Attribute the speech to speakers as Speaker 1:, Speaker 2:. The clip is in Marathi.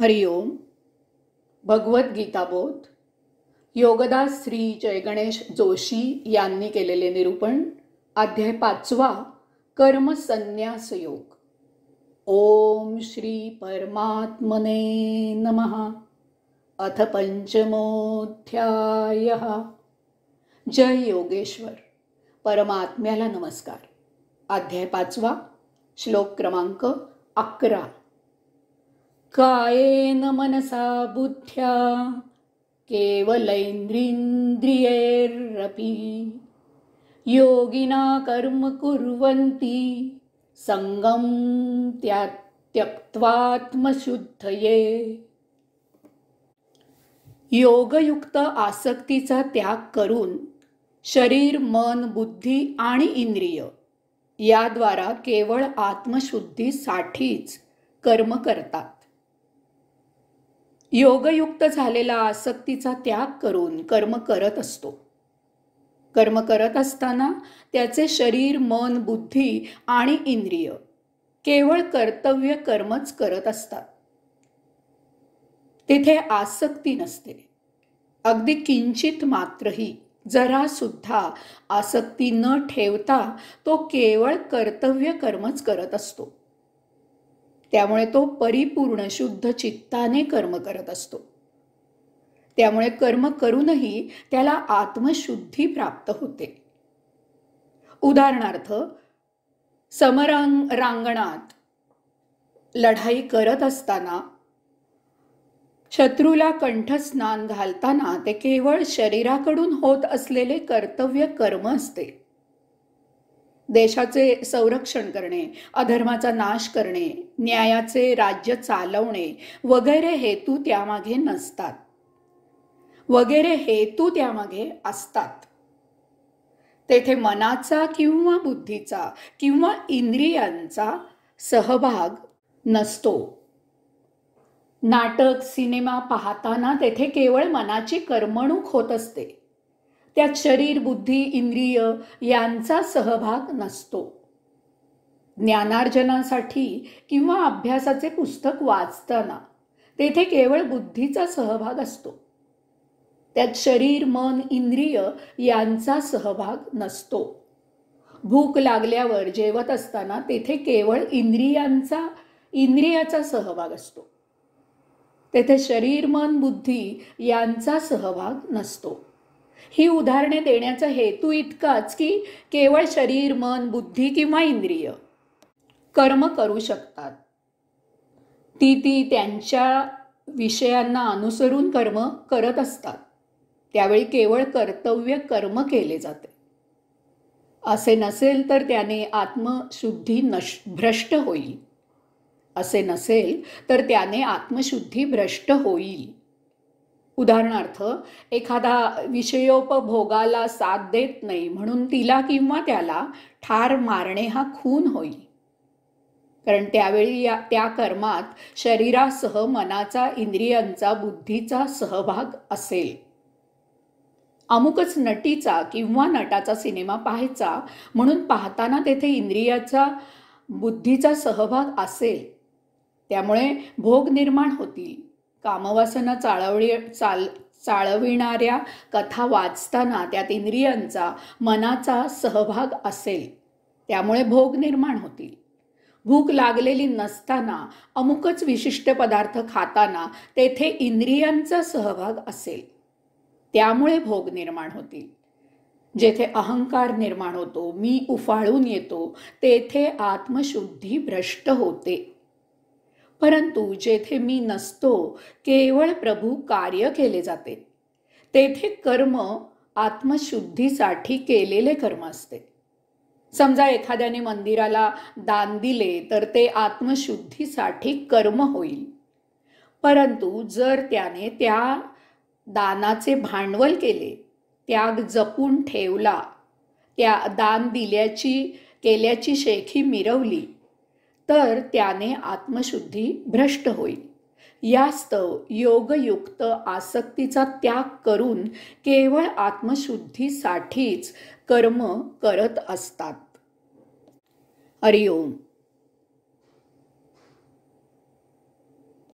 Speaker 1: हरिओम. भगवद्गीता बोध योगदास श्री जयगणेश जोशी यांनी केलेले निरूपण. अध्याय 5. कर्मसन्यास योग. ओम श्री परमात्मने नमः. अथ पंचमोऽध्यायः. जय योगेश्वर. परमात्म्याला नमस्कार. अध्याय 5. श्लोक क्रमांक 11. कायेन मनसा बुद्ध्या केवलैन्द्रियैरपि योगिना कर्म कुर्वन्ति संगम त्यक्त्वात्मशुद्धये. योगयुक्त आसक्तीचा त्याग करून शरीर, मन, बुद्धी आणि इंद्रिय याद्वारा केवळ आत्मशुद्धीसाठीच कर्म करतात. योगयुक्त झालेला आसक्तीचा त्याग करून कर्म करत असतो. कर्म करत असताना त्याचे शरीर, मन, बुद्धी आणि इंद्रिय केवळ कर्तव्य कर्मच करत असतात. तेथे आसक्ती नसते. अगदी किंचित मात्रही, जरा सुद्धा आसक्ती न ठेवता तो केवळ कर्तव्य कर्मच करत असतो. त्यामुळे तो परिपूर्ण शुद्ध चित्ताने कर्म करत असतो. त्यामुळे कर्म करूनही त्याला आत्मशुद्धी प्राप्त होते. उदाहरणार्थ, समरांगणात लढाई करत असताना शत्रूला कंठस्नान घालताना ते केवळ शरीराकडून होत असलेले कर्तव्य कर्म असते. देशाचे संरक्षण करणे, अधर्माचा नाश करणे, न्यायाचे राज्य चालवणे वगैरे हेतू त्यामागे नसतात. वगैरे हेतू त्यामागे असतात. तेथे मनाचा किंवा बुद्धीचा किंवा इंद्रियांचा सहभाग नसतो. नाटक, सिनेमा पाहताना तेथे केवळ मनाची करमणूक होत असते. त्यात शरीर, बुद्धी, इंद्रिय यांचा सहभाग नसतो. ज्ञानार्जनासाठी किंवा अभ्यासाचे पुस्तक वाचताना तेथे केवळ बुद्धीचा सहभाग असतो. त्यात शरीर, मन, इंद्रिय यांचा सहभाग नसतो. भूक लागल्यावर जेवत असताना तेथे केवळ इंद्रियाचा सहभाग असतो. तेथे शरीर, मन, बुद्धी यांचा सहभाग नसतो. ही उदाहरणे देण्याचा हेतू इतकाच की केवळ शरीर, मन, बुद्धी किंवा इंद्रिय कर्म करू शकतात. ती त्यांच्या विषयांना अनुसरून कर्म करत असतात. त्यावेळी केवळ कर्तव्य कर्म केले जाते. असे नसेल तर त्याने आत्मशुद्धी भ्रष्ट होईल. असे नसेल तर त्याने आत्मशुद्धी भ्रष्ट होईल. उदाहरणार्थ, एखादा विषयोपभोगाला साथ देत नाही म्हणून तिला किंवा त्याला ठार मारणे हा खून होईल. कारण त्यावेळी त्या कर्मात शरीरासह मनाचा, इंद्रियांचा, बुद्धीचा सहभाग असेल. अमुकच नटीचा किंवा नटाचा सिनेमा पाहायचा म्हणून पाहताना तेथे इंद्रियाचा, बुद्धीचा सहभाग असेल. त्यामुळे भोग निर्माण होतील. कामवासना चाळविणाऱ्या कथा वाचताना त्यात इंद्रियांचा, मनाचा सहभाग असेल. त्यामुळे भोग निर्माण होतील. भूक लागलेली नसताना अमुकच विशिष्ट पदार्थ खाताना तेथे इंद्रियांचा सहभाग असेल. त्यामुळे भोग निर्माण होतील. जेथे अहंकार निर्माण होतो, मी उफाळून येतो, तेथे आत्मशुद्धी भ्रष्ट होते. परंतु जेथे मी नसतो, केवळ प्रभू कार्य केले जाते, तेथे कर्म आत्मशुद्धीसाठी केलेले कर्म असते. समजा एखाद्याने मंदिराला दान दिले तर ते आत्मशुद्धीसाठी कर्म होईल. परंतु जर त्याने त्या दानाचे भांडवल केले, त्याग जपून ठेवला, त्या दान केल्याची शेखी मिरवली, तर त्याने आत्मशुद्धी भ्रष्ट होईल. यास्तव योगयुक्त आसक्तीचा त्याग करून केवळ आत्मशुद्धीसाठीच कर्म करत असतात. हरिओम.